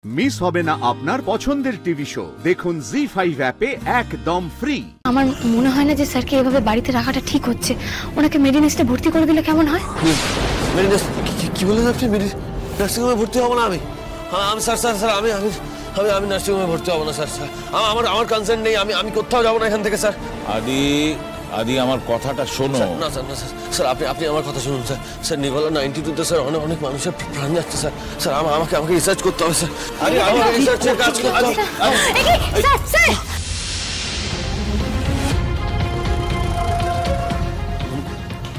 Miss হবে না আপনার পছন্দের টিভি শো। দেখুন জি5 অ্যাপে একদম ফ্রি। আমার মনে হয় না যে স্যারকে এভাবে বাড়িতে রাখাটা ঠিক হচ্ছে। ওনাকে মেডিনেস্টে ভর্তি করে দিলে কেমন হয়? মেডিনেস্ট কি বলেন আপনি? নার্সিং হোমে ভর্তি হব না আমি? স্যার আমি নার্সিং হোমে ভর্তি হব না স্যার। আমার কনসার্ন নেই, আমি কোথাও যাবো না এখান থেকে স্যার। আদি আমার কথাটা শোনো। না স্যার আপনি আমার কথা শুনুন স্যার। স্যার নিভলা 92-তে স্যার অনেক মানুষের প্রাণ যাচ্ছে স্যার। স্যার আমাকে রিসার্চ করতে হবে স্যার। আমাকে রিসার্চের কাজ করতে হবে।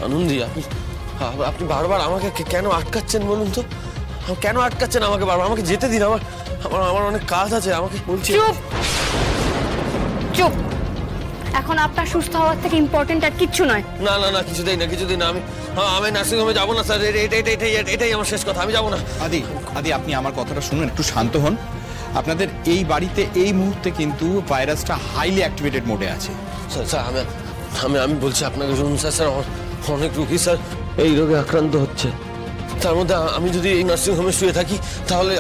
আনন্দি, আপনি বারবার আমাকে কেন আটকাচ্ছেন বলুন তো? কেন আটকাচ্ছেন আমাকে বারবার? আমাকে যেতে দিন, আমার অনেক কাজ আছে। আমাকে বলছি চুপ। এখন আপনার সুস্থ হওয়ার থেকে ইম্পর্টেন্ট আর কিচ্ছু নয়। না কিছুতেই না। আমি নার্সিং হোমে যাবো না স্যার। এটাই আমার শেষ কথা। আমি যাবো না। আদি আপনি আমার কথাটা শুনুন, একটু শান্ত হন। আপনাদের এই বাড়িতে এই মুহূর্তে কিন্তু ভাইরাসটা হাইলি অ্যাক্টিভেটেড মোডে আছে। স্যার আমি বলছি আপনাকে শুনুন স্যার। অনেক রোগী স্যার এই রোগে আক্রান্ত হচ্ছে। তার মধ্যে আমি যদি এই নার্সিং হোমে শুয়ে থাকি তাহলে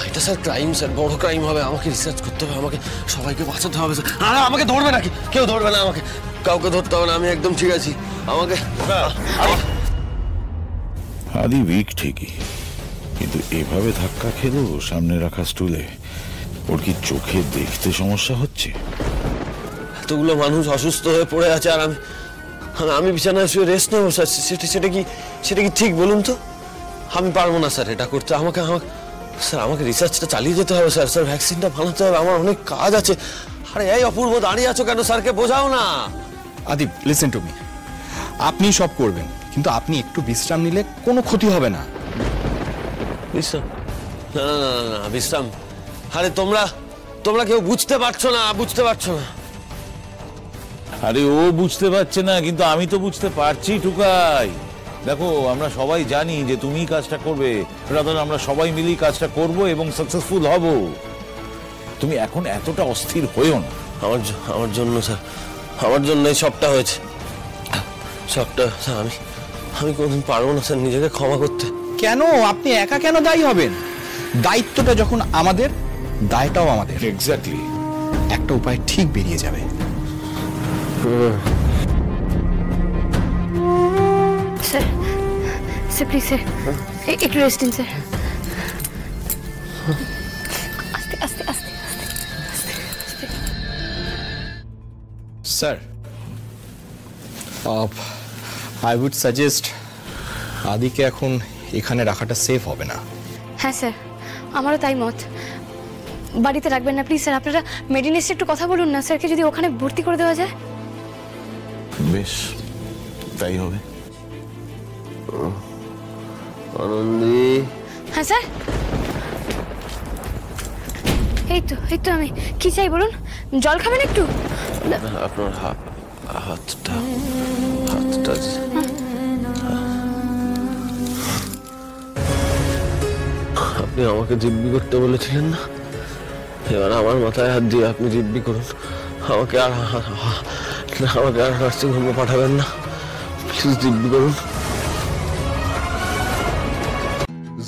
এটা স্যার ক্রাইম স্যার, বড় ক্রাইম হবে। আমাকে রিসার্চ করতে হবে, আমাকে সবাইকে বাঁচাতে হবে স্যার। আমাকে ধরবে নাকি? কেউ ধরবে না আমাকে, কাউকে ধরতে হবে না। আমি একদম ঠিক আছি। আমাকে আদি উইক ঠিকই, কিন্তু এভাবে ধাক্কা খেলো সামনে রাখা স্টুলে। ওর কি চোখে দেখতে সমস্যা হচ্ছে? এতগুলো মানুষ অসুস্থ হয়ে পড়ে আছে আর আমি বিছানায় শুয়ে রেস্ট নেবো স্যার? সেটা কি ঠিক বলুন তো? আমি পারবো না স্যার এটা করতে। আমাকে রিসার্চটা চালিয়ে যেতে হবে স্যার। ভ্যাকসিনটা বানাতে হবে, আমার অনেক কাজ আছে। আরে এই অপূর্ব দাঁড়িয়ে আছো কেন? স্যারকে বোঝাও না। আদি লিসেন টু মি, আপনি সব করবেন, কিন্তু আপনি একটু বিশ্রাম নিলে কোনো ক্ষতি হবে না। বিশ্রাম? না বিশ্রাম? আরে তোমরা কেউ বুঝতে পারছো না। আরে ও বুঝতে পারছে না, কিন্তু আমি তো বুঝতে পারছি টুকাই। দেখো, আমরা সবাই জানি যে তুমি কাজটা করবে, রাদার আমরা সবাই মিলেই কাজটা করব এবং সাকসেসফুল হব। তুমি এখন এতটা অস্থির হইও না। আমার জন্য স্যার, আমার জন্যই সবটা হয়েছে। সবটা স্যার আমি কোনদিন পারবো না স্যার নিজেকে ক্ষমা করতে। কেন? আপনি একা কেন দায়ী হবেন? দায়িত্বটা যখন আমাদের, দায়টাও আমাদের। এক্স্যাক্টলি। একটা উপায় ঠিক বেরিয়ে যাবে। স্যার প্লিজ স্যার একটু রেস্ট নিন স্যার। আস্তে। স্যার, আই উড সাজেস্ট আদিকে এখন এখানে রাখাটা সেফ হবে না। হ্যাঁ স্যার, আমারও তাই মত। বাড়িতে রাখবেন না প্লিজ স্যার। আপনারা মেডিনেস্টে একটু কথা বলুন না স্যারকে, যদি ওখানে ভর্তি করে দেওয়া যায়। বেশ, তাই হবে। আনন্দি। হ্যাঁ স্যার, এই তো আমি কি চাই বলুন? জল খাবেন একটু? আপনার হাতটা আপনি আমাকে দিব্যি করতে বলেছিলেন না? এবার আমার মাথায় হাত দিয়ে আপনি দিব্যি করুন। আমাকে আর নার্সিং হোমে পাঠাবেন না, প্লিজ দিব্যি করুন।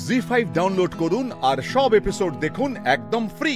জি5 ডাউনলোড করুন আর সব এপিসোড দেখুন একদম ফ্রি।